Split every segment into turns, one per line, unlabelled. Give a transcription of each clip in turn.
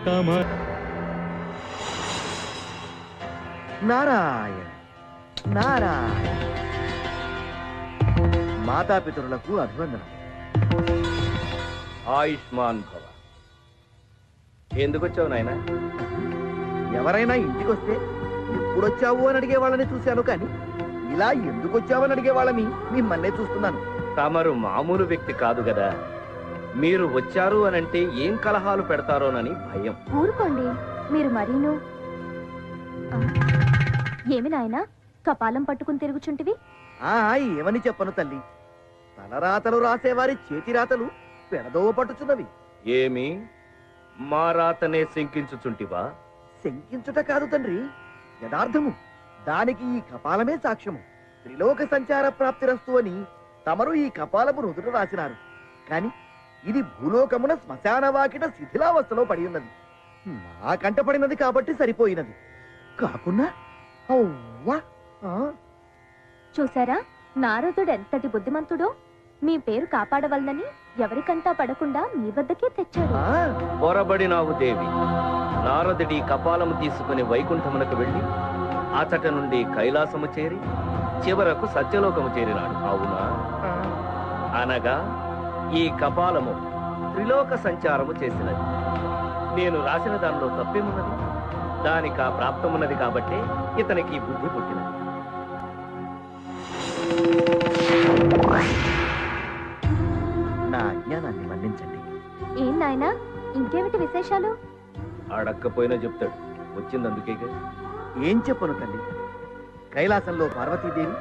కామ
నారాయణ నారాయణ. మాతాపితరులకు అభివందనం.
ఆయుష్మాన్ భవ. ఎందుకు వచ్చావు నాయన?
ఎవరైనా ఇంటికొస్తే ఎప్పుడొచ్చావు అని అడిగే వాళ్ళని చూశాను, కానీ ఇలా ఎందుకు వచ్చావని అడిగే వాళ్ళని మిమ్మల్నే చూస్తున్నాను.
తమరు మామూలు వ్యక్తి కాదు కదా. మీరు వచ్చారు అనంటే ఏం కలహాలు పెడతారోనని భయం.
ఊరుకోండి మీరు మరీను. ఏమి నాయనా కపాలం పట్టుకుని తిరుగుచుంటివి?
ఏమని చెప్పను తల్లి, తలరాతలు రాసేవారి చేతి రాతలు పెడదోవ పట్టుచున్నవి.
ఏమి మా రాతనే శంకించుచుంటివా?
శంకించుట కాదు తండ్రి, యథార్థము. దానికి ఈ కపాలమే సాక్ష్యము. త్రిలోక సంచార ప్రాప్తిరస్తు అని తమరు ఈ కపాలము రుదుట రాసినారు, కాని ఇది భూలోకమున శ్మశాన వాకిట శిథిలావస్థలో పడి ఉన్నది. నా కంట పడినది కాబట్టి సరిపోయినది, కాకున్నా
చూసారా నారదుడు ఎంతటి బుద్ధిమంతుడో. మీ పేరు కాపాడవలనని ఎవరికంటా పడకుండా మీ వద్దకే తెచ్చాడు.
పొరబడినావు దేవి. నారదుడి కపాలము తీసుకుని వైకుంఠమునకు వెళ్లి అచట నుండి కైలాసము చేరి చివరకు సత్యలోకము చేరినాడు, అవునా? అనగా ఈ కపాలము త్రిలోక సంచారము చేసినది. నేను రాసిన దానిలో తప్పేమున్నది? దానికి ఆ ప్రాప్తమున్నది కాబట్టి ఇతనికి బుద్ధి పుట్టినది.
నా అజ్ఞానాన్ని మన్నించండి.
ఏం నాయనా ఇంకేమిటి విశేషాలు?
అడక్కపోయినా చెప్తాడు, వచ్చిందందుకేగా.
ఏం చెప్పను తల్లి, కైలాసంలో పార్వతీదేవి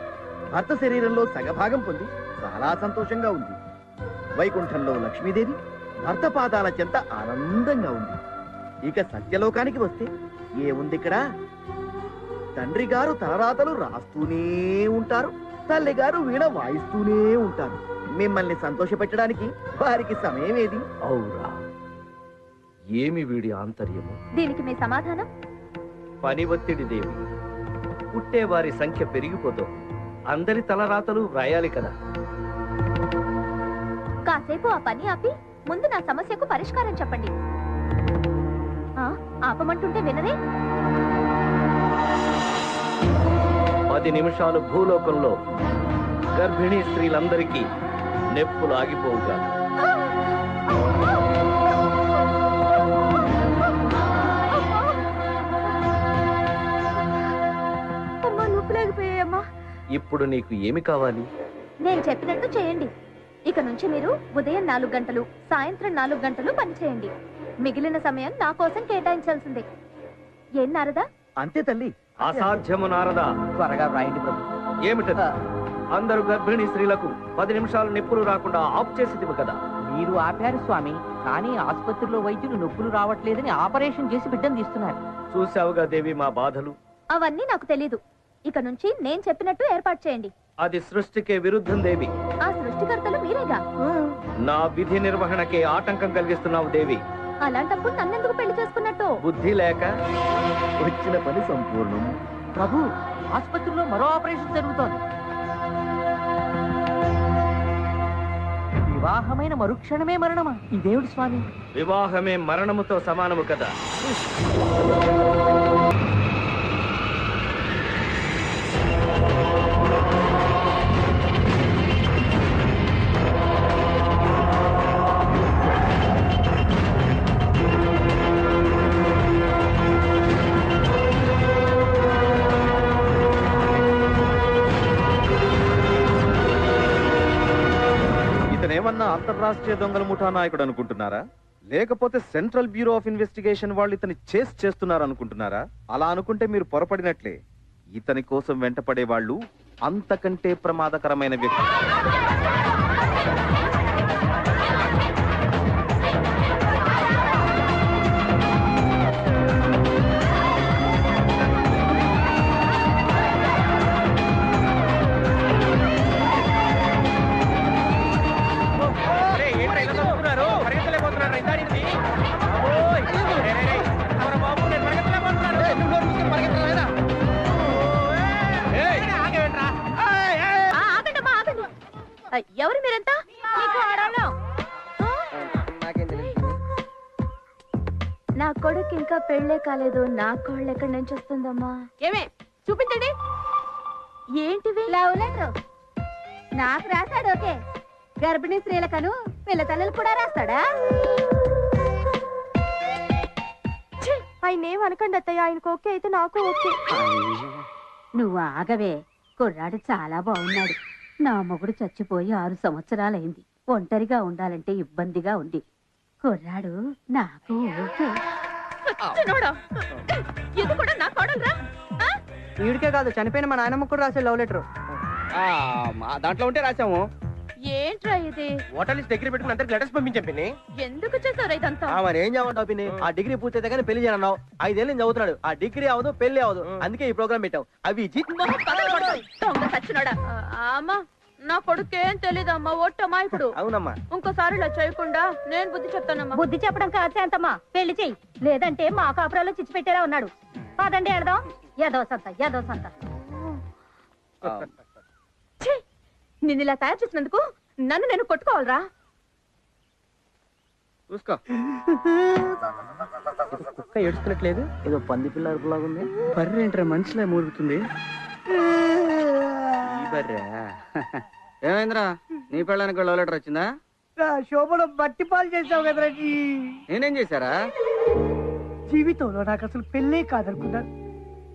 భర్త శరీరంలో సగభాగం పొంది చాలా సంతోషంగా ఉంది. వైకుంఠంలో లక్ష్మీదేవి భర్త పాదాల చెంత ఆనందంగా ఉంది. ఇక సత్యలోకానికి వస్తే ఏముంది ఇక్కడ? తండ్రి గారు తలరాతలు రాస్తూనే ఉంటారు, తల్లి గారు వీణ వాయిస్తూనే ఉంటారు. మిమ్మల్ని సంతోషపెట్టడానికి వారికి సమయం ఏది?
అవురా, ఏమి వీడి ఆంతర్యము?
దీనికి మీ సమాధానం?
పని ఒత్తిడి దేవి. పుట్టే వారి సంఖ్య పెరిగిపోతుంది, అందరి తలరాతలు వ్రాయాలి కదా.
కాసేపు ఆ పని ఆపి ముందు నా సమస్యకు పరిష్కారం చెప్పండి. ఆపమంటుంటే వినరే?
10 నిమిషాలు భూలోకంలో గర్భిణీ స్త్రీలందరికీ నెప్పులు ఆగిపోవుగా. ఇప్పుడు నీకు ఏమి కావాలి?
నేను చెప్పినట్టు చేయండి. ఇక నుంచి మీరు ఉదయం 4 గంటలు, సాయంత్రం 4 గంటలు పని చేయండి. మిగిలిన సమయం నా కోసం కేటాయించాల్సిందే. ఏం నారదా?
అంతే తల్లి.
అసాధ్యము నారదా.
త్వరగా వ్రాయండి ప్రభు.
ఏమిటది? అందరు గర్భిణీ స్త్రీలకు 10 నిమిషాలు నొప్పులు రాకుండా ఆఫ్ చేసిదివు కదా.
మీరు ఆపారు స్వామి, కానీ ఆసుపత్రిలో వైద్యులు నొప్పులు రావట్లేదని ఆపరేషన్ చేసి బిడ్డను తీస్తున్నారు.
చూసావుగా దేవి మా బాధలు.
అవన్నీ నాకు తెలీదు. ఇక నుంచి నేను చెప్పినట్టు ఏర్పాటు చేయండి.
అది సృష్టికే విరుద్ధం దేవి.
ఆ సృష్టికర్తలు మీరేగా.
నా విధి నిర్వహణకే ఆటంకం కలిగిస్తున్నావు దేవి.
అలాంటప్పుడు నన్నెందుకు పెళ్లి చేసుకున్నట్టు?
బుద్ధి లేక.
వచ్చిన పని సంపూర్ణం.
ప్రభు, ఆసుపత్రిలో మరో ఆపరేషన్ జరుగుతోంది. వివాహమైన మరుక్షణమే మరణమా? ఇదేమిటి స్వామి?
వివాహమే మరణముతో సమానము కదా.
ఇతనేమన్నా అంతర్రాష్ట్రీయ దొంగల ముఠా నాయకుడు అనుకుంటున్నారా? లేకపోతే సెంట్రల్ బ్యూరో ఆఫ్ ఇన్వెస్టిగేషన్ వాళ్ళు ఇతని చేస్తున్నారు అనుకుంటున్నారా? అలా అనుకుంటే మీరు పొరపడినట్లే. ఇతని కోసం వెంటపడే వాళ్ళు అంతకంటే ప్రమాదకరమైన వ్యక్తి.
ఎవరు మీరంతా? నా కొడుకు ఇంకా పెళ్ళే కాలేదు నా కోళ్ళు ఎక్కడి నుంచి వస్తుందమ్మా?
ఏమే చూపించండి.
ఏంటివి? లవ్ లెటర్ నాకు రాశాడు. ఓకే, గర్భిణీ స్త్రీలకను పిల్ల తల్లులు కూడా రాస్తాడా? ఆయన ఏం అనకండి అత్తయ్య, ఆయనకు ఓకే అయితే నాకు ఓకే.
నువ్వు ఆగవే, కుర్రాడు చాలా బాగున్నాడు. నా మొగుడు చచ్చిపోయి 6 సంవత్సరాలైంది. ఒంటరిగా ఉండాలంటే ఇబ్బందిగా ఉంది. కుర్రాడు నాకు ఓకే.
ఇది కూడా నా కోడలురా?
వీడికే కాదు, చనిపోయిన మా నాయనమ్మ కూడా రాసే లవ్ లెటర్.
దాంట్లో ఉంటే రాసాము.
ఏంట్రా ఇది?
ఓటర్ లిస్ట్ దగ్గర పెట్టుకుని అందరికి లెటర్స్ పంపించాం పిన్ని.
ఎందుకు చేశారు ఇదంతా?
మరి ఏం చేయమంటావు పిన్ని? ఆ డిగ్రీ పూర్తయితే కానీ పెళ్లి చేయనన్నావు. 5 ఏళ్ళు చదువుతున్నాడు. ఆ డిగ్రీ అవదు, పెళ్లి అవదు. అందుకే ఈ ప్రోగ్రామ్ పెట్టావు. అవి
అమ్మా, నా కొడుకేం తెలీదమ్మా, ఒట్టమ్మా. ఇప్పుడు
అవునమ్మా.
ఇంకోసారి ఇలా చేయకుండా నేను బుద్ధి చెప్తానమ్మా.
బుద్ధి చెప్పడం కాదు శాంతమ్మా, పెళ్లి చెయ్యి. లేదంటే మా కాపురాలో చిచ్చు పెట్టేలా ఉన్నాడు. పదండి ఆడదాం. ఏదో సంత.
నిన్ను ఇలా తయారు చేసినందుకు నన్ను నేను కొట్టుకోవాలరా?
చూసుకో. కుక్క ఏడుస్తున్నట్లేదు, ఏదో పంది పిల్ల అరుపులాగుంది. బర్రె ఏంట్రా మనిషిలా మూలుగుతుంది. ఈ బర్రె ఏమైందిరా? నీ పెళ్ళానికి లవ్ లెటర్ వచ్చిందా?
శోభను బట్టి పాలు చేసావు కదరా.
నేనేం చేశారా?
జీవితంలో నాకు అసలు పెళ్ళే కాదనుకున్నాను.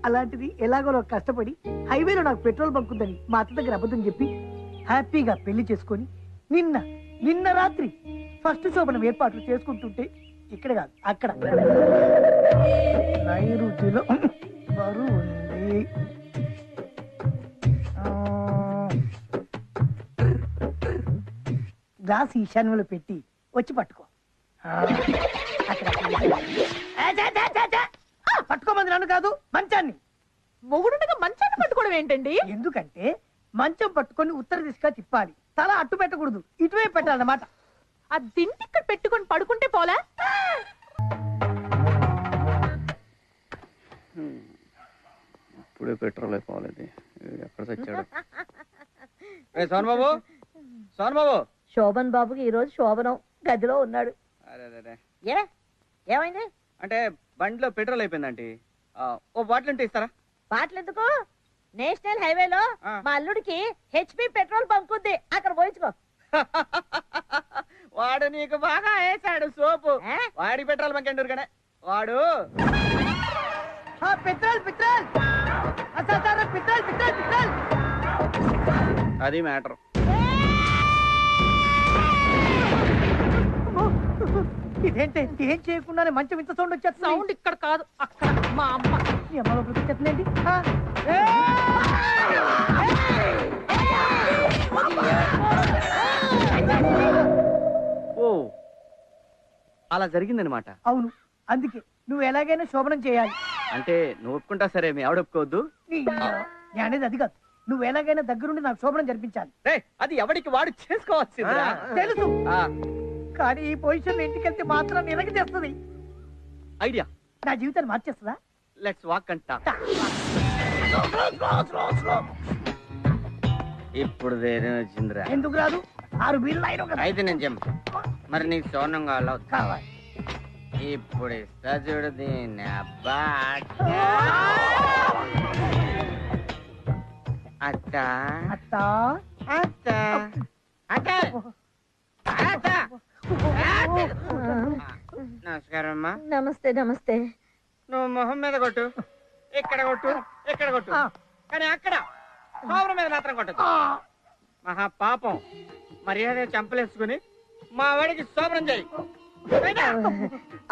అలాంటిది ఎలాగో నాకు కష్టపడి హైవేలో నాకు పెట్రోల్ బంక్ ఉందని మా అత్త దగ్గర అబద్ధం చెప్పి హ్యాపీగా పెళ్లి చేసుకొని నిన్న రాత్రి ఫస్ట్ శోభనం ఏర్పాట్లు చేసుకుంటుంటే ఇక్కడ కాదు అక్కడ నైరుతిలో బరువు ఉంది. గ్లాస్ ఈశాన్యంలో పెట్టి వచ్చి పట్టుకో. పట్టుకోమంది నన్ను కాదు, మంచాన్ని.
మొగుడుగా మంచాన్ని పట్టుకోవడం ఏంటండి?
ఎందుకంటే మంచం పట్టుకొని ఉత్తర దిశగా తిప్పాలి. తల అట్టు పెట్టకూడదు, ఇటువైపు పెట్టాలన్నమాట.
ఆ దిండి ఇక్కడ పెట్టుకొని పడుకుంటే పోలా?
ఇప్పుడే పెట్రోల్ అయిపోవాలి. ఎక్కడ చచ్చాడు? సోన్ బాబు
శోభన్ బాబుకి ఈ రోజు శోభనం, గదిలో ఉన్నాడు. ఏమైంది?
అంటే బండిలో పెట్రోల్ అయిపోయిందండి. ఓ బాటిల్ ఉంటే ఇస్తారా?
బాటలు ఎందుకు? నేషనల్ హైవేలో మా అల్లుడికి హెచ్పి పెట్రోల్ బంక్ ఉంది, అక్కడ పోయించుకో.
వాడు నీకు బాగా వేసాడు సోపు. వాడి పెట్రోల్ బంక్ ఎండూరు కదా వాడు. అది మ్యాటర్.
ఇదేంటే ఏం చేయకుండానే మంచం ఇంత సౌండ్ వచ్చేస్తుంది.
సౌండ్ ఇక్కడ కాదు, అక్కడ. మా అమ్మ
చెప్పలేండి.
ఓ అలా జరిగిందనమాట.
అవును, అందుకే నువ్వు ఎలాగైనా శోభనం చేయాలి.
అంటే నువ్వు ఒప్పుకుంటా సరే, మీ ఆవిడ ఒప్పుకోవద్దు.
నేను అనేది అది కాదు, నువ్వు ఎలాగైనా దగ్గరుండి నాకు శోభనం జరిపించాలి.
అది ఎవడికి వాడు చేసుకోవచ్చు.
తెలుసు, కానీ ఈ పొజిషన్ ఇంటికి వెళ్తే మాత్రం నిలకి తెస్తుంది.
ఐడియా
నా జీవితాన్ని మార్చేస్తుందా?
లెట్స్ వాక్ అంట. ఇప్పుడు ధైర్యం వచ్చిందిరా.
ఎందుకు రాదు? 6 బీర్లు
అయితే నేను చెప్పు. మరి నీకు సోనం కావాలి. ఇప్పుడు ఇస్తా చూడు దీన్ని. అబ్బా అత్త
అత్త
అత్త అత్త. నమస్కారం అమ్మా.
నమస్తే.
నువ్వు మొహం మీద కొట్టు, ఇక్కడ కొట్టు, కానీ అక్కడ సోమరం మీద మాత్రం కొట్టదు. మహా పాపం. మర్యాద చంపలేసుకుని మా వాడికి సోమరం చేయి.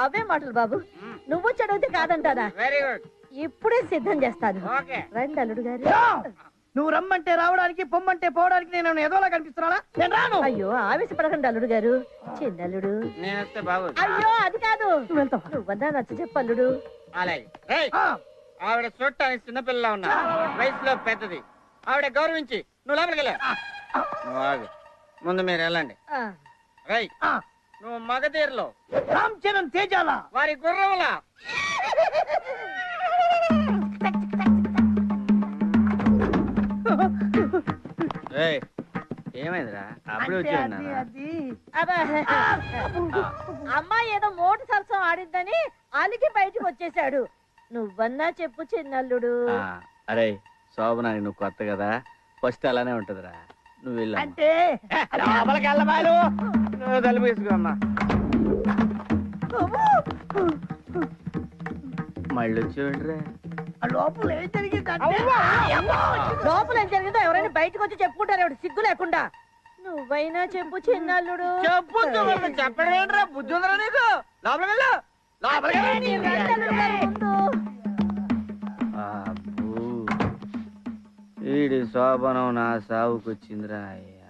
అవే మాటలు బాబు, నువ్వు చదివితే కాదంటారా?
Very good.
ఇప్పుడే సిద్ధం చేస్తాను.
ఓకే.
రండి అల్లుడు గారు.
నువ్వు రమ్మంటే రావడానికి, పొమ్మంటే పోవడానికి నేను ఏదోలా కనిపిస్తున్నానా? నేను రాను.
అయ్యో ఆవేశపడకండి అల్లుడు గారు, చిన్నల్లుడు.
నేను వస్తే బాబు.
అయ్యో అది కాదు, నువ్వన్నా నచ్చ చెప్పు అల్లుడు.
అలాగే. ఆవిడ చూడటానికి చిన్నపిల్లలా ఉన్నా, వయసులో పెద్దది. ఆవిడ గౌరవించి నువ్వు లోపలికి వెళ్ళా. ముందు మీరు వెళ్ళండి. రై నువ్వు మగధీరలో
రామ్ చరణ్ తేజాల
వారి గుర్రంలా. ఏం ఏమైందిరా అప్పుడే వచ్చి
అమ్మాయి ఏదో మోటు సరసం ఆడిద్దని అలిగి బయటకు వచ్చేసాడు. నువ్వన్నా చెప్పు చిన్నల్లుడు.
అరే శోభనానికి నువ్వు కొత్త కదా, ఫస్ట్ అలానే ఉంటదిరా. నువ్వు వెళ్ళా
అంటే
తలుపు వేసుకోమ్మా. మళ్ళీ చూడరా
లోపల ఏం జరిగిందంటే
లోపల ఏం జరిగిందో ఎవరైనా బయటకు వచ్చి చెప్పుకుంటారు, ఎవడు సిగ్గు లేకుండా. నువ్వైనా చెప్పు చిన్నల్లుడు.
చెప్పడం ఏంట్రా, బుద్ధి ఉందరా నీకు? లోపలికి వెళ్ళు, లోపలికి వెళ్ళు. వీడి శోభనం నా సావుకొచ్చిందిరా అయ్యా.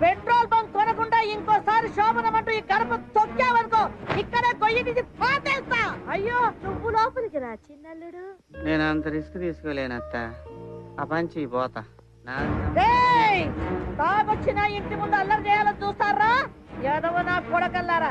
పెట్రోల్ బంక్ కొనకుండా ఇంకోసారి శోభనం అంటూ ఈ గడప తొక్కావనుకో ఇక్కడే కొయ్యి తీసి పాతేస్తా. అయ్యో నువ్వు లోపలికి రా చిన్నల్లుడు.
నేను అంత రిస్క్ తీసుకోలేనత్త, ఆ పంచి పోతా.
తాగొచ్చిన ఇంటి ముందు అల్లరి చేయాలని చూస్తారా యాదవ నా కొడకల్లారా.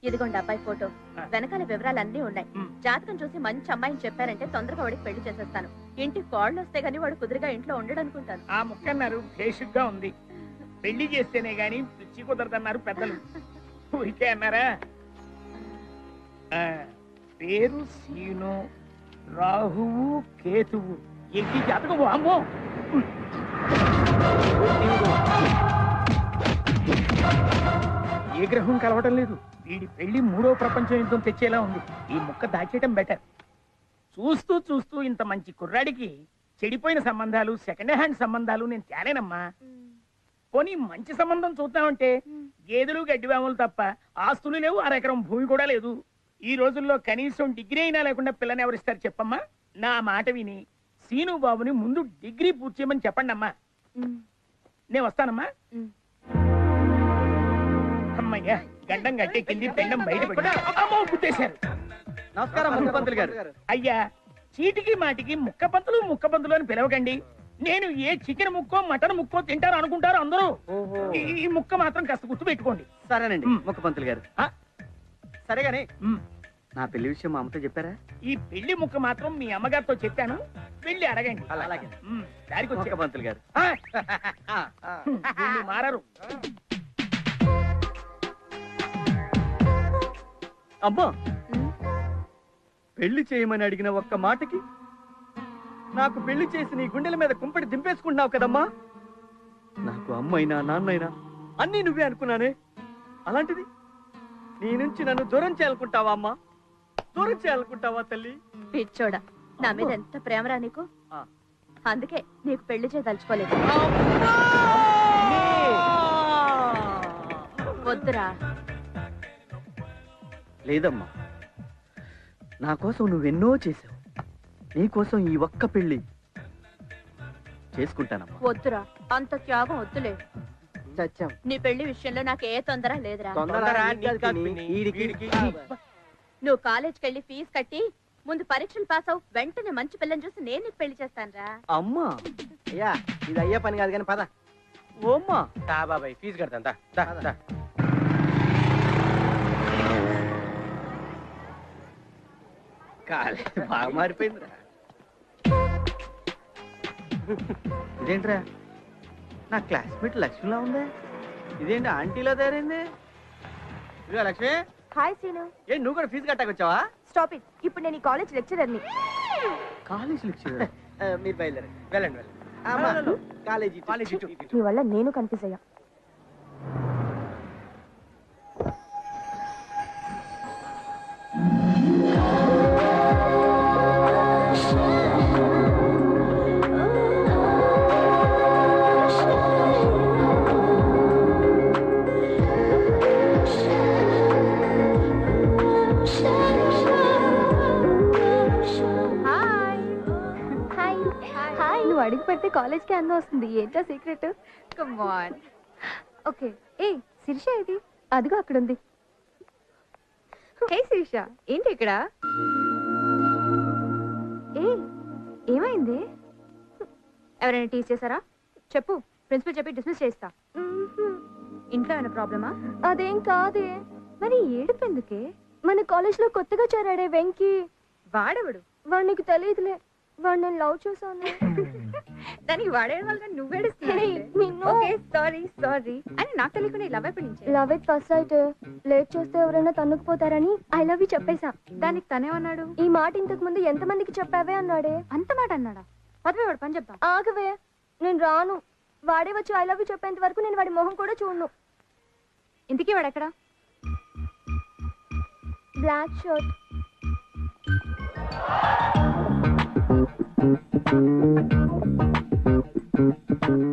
ఇదిగోండి అబ్బాయి ఫోటో, వెనకాల వివరాలన్నీ ఉన్నాయి. జాతకం చూసి మంచి అమ్మాయిని చెప్పారంటే తొందరగా వాడికి పెళ్లి చేసేస్తాను. ఇంటికి కోళ్ళు వస్తే గానీ వాడు కుదురుగా ఇంట్లో ఉండడనుకుంటాను.
ఆ ముక్కన్నారు బేసిక్ గా ఉంది, పెళ్లి చేస్తేనే గాని పిచ్చి కుదరదన్నారు పెద్దలు. ఊరికే అన్నారా? పేరు సీను, రాహువు కేతువు. ఏంటి జాతకం? అమ్మో, ఏ గ్రహం కలవటం లేదు. వీడి పెళ్లి 3వ ప్రపంచ యుద్ధం తెచ్చేలా ఉంది. ఈ ముక్క దాచేయటం బెటర్. చూస్తూ చూస్తూ ఇంత మంచి కుర్రాడికి చెడిపోయిన సంబంధాలు, సెకండ్ హ్యాండ్ సంబంధాలు నేను తేలేనమ్మా. పోనీ మంచి సంబంధం చూద్దామంటే గేదెలు గడ్డివాములు తప్ప ఆస్తులు లేవు, అరెకరం భూమి కూడా లేదు. ఈ రోజుల్లో కనీసం డిగ్రీ అయినా లేకుండా పిల్లని ఎవరిస్తారు చెప్పమ్మా? నా మాట విని సీను బాబుని ముందు డిగ్రీ పూర్తి చేయమని చెప్పండి అమ్మా. నేను వస్తానమ్మా. అమ్మయ్యా, గడ్డం గట్టెక్కింది, పెండం బయటపడి గుర్తేశారు.
నమస్కారం ముఖ్యమంత్రి గారు.
అయ్యా, చీటికి మాటికి ముక్కపంతులు అని పిలవకండి. నేను ఏ చికెన్ ముక్కో మటన్ ముక్కో తింటారు అనుకుంటారు అందరూ. ఈ ముక్క మాత్రం కాస్త గుర్తు పెట్టుకోండి.
సరేనండి ముఖ్యమంత్రి గారు. సరేగానే నా పెళ్లి విషయం మా అమ్మతో చెప్పారా?
ఈ పెళ్లి ముక్క మాత్రం మీ అమ్మగారితో చెప్పాను, వెళ్ళి అడగండి.
అలాగే
దానికి వచ్చే
ముఖ్యమంత్రి గారు.
వీళ్ళు మారరు.
అమ్మా, పెళ్లి చేయమని అడిగిన ఒక్క మాటకి నాకు పెళ్లి చేసి నీ గుండెల మీద కుంపటి దింపేసుకుంటున్నావు కదమ్మా. నాకు అమ్మైనా నాన్నైనా అన్నీ నువ్వే అనుకున్నానే. అలాంటిది నీ నుంచి నన్ను దూరం చేయాలనుకుంటావా అమ్మా? దూరం చేయాలనుకుంటావా తల్లి?
పిచ్చోడా, నా మీద ఎంత ప్రేమరా నీకు. అందుకే నీకు పెళ్లి చేయదలుచుకోలేదు. వద్దురా.
లేదమ్మా, నా కోసం నువ్వెన్నో చేసావు. నీ కోసం ఈ ఒక్క పెళ్లి చేసుకుంటానమ్మా.
వద్దురా, అంత త్యాగం వద్దులే. నీ పెళ్లి విషయంలో నాకు ఏ తొందర లేదురా. నువ్వు కాలేజ్కి వెళ్ళి ఫీజు కట్టి ముందు పరీక్షలు పాస్ అవు, వెంటనే మంచి పిల్లని చూసి నేను నీకు పెళ్లి చేస్తాను రా.
అమ్మా, అయ్యా ఇది అయ్యే పని కాదు కానీ పద. ఓమ్మా
బాబాయ్ ఫీజు కడతా.
కాలేదు, బాగా మారిపోయిందిరా. ఇదేంట్రా, నా క్లాస్మేట్ లక్ష్మిలా ఉందే. ఇదేంటి ఆంటీలో తయారైంది? ఇదిగో లక్ష్మి.
Hi scene.
ఏ నువ్వు కూడా ఫీజు కట్టాకొచ్చావా?
Stop it. ఇప్పుడు నేను ఈ కాలేజ్ లెక్చరర్ని.
College lecturer? మీరు బయలుదేరండి, వెళ్ళండి. కాలేజీ
నీ వల్ల నేను కన్ఫ్యూజ్ అయ్యా. నువ్వు అడిగి పెడితే కాలేజ్ కి అందం వస్తుంది. ఏంటో సీక్రెట్? Come on. ఓకే. ఏ శిరీష ఇది? అదిగో అక్కడ ఉంది. హే శిరీష, ఏంటి ఇక్కడ? ఏ ఏమైంది? ఎవరైనా టీచ్ చేశారా? చెప్పు, ప్రిన్సిపల్ చెప్పి డిస్మిస్ చేస్తా. ఇంట్లో ఏమైనా ప్రాబ్లమా? అదేం కాదే. మరి ఏడుపు ఎందుకే? మన కాలేజ్ లో కొత్తగా చేరాడే వెంకీ. వాడెవడు? వాడు నీకు తెలియదులే. వాడు నేను లవ్ చేశాను. దానికి వాడేయడం వల్ల నువ్వేడుస్తున్నావు. సారీ సారీ అని నాకు తెలియకుండా లవ్ ఎప్పటి నుంచి? Love at first sight. Late చేస్తే ఎవరైనా తన్నుకుపోతారని ఐ లవ్ యూ చెప్పేశా. దానికి తనేమన్నాడు? ఈ మాట ఇంతకు ముందు ఎంత మందికి చెప్పావే అన్నాడే. అంత మాట అన్నాడా? పదవే వాడు పని చెప్తా. ఆగవే, నేను రాను. వాడే వచ్చి ఐ లవ్ యూ చెప్పేంత వరకు నేను వాడి మొహం కూడా చూడను. ఇంతకీ వాడు ఎక్కడ? Black shirt.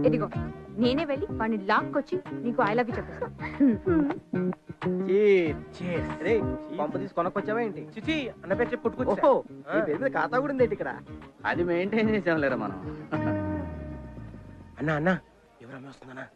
ఇదిగో నేనే వెళ్ళి వాడిని లాక్కొచ్చి నీకు ఐ లవ్ యూ చెప్పేస్తా.
పంప తీసి కొనకొచ్చావా ఏంటి?
చిచి అన్న పేరు చెప్పి పుట్టుకొచ్చా.
ఓహో, నీ పేరు మీద ఖాతా కూడా ఉంది ఇక్కడ.
అది మెయింటైన్ చేసాం లేరా మనం.
అన్నా అన్నా ఎవరన్నా వస్తుందన్నా?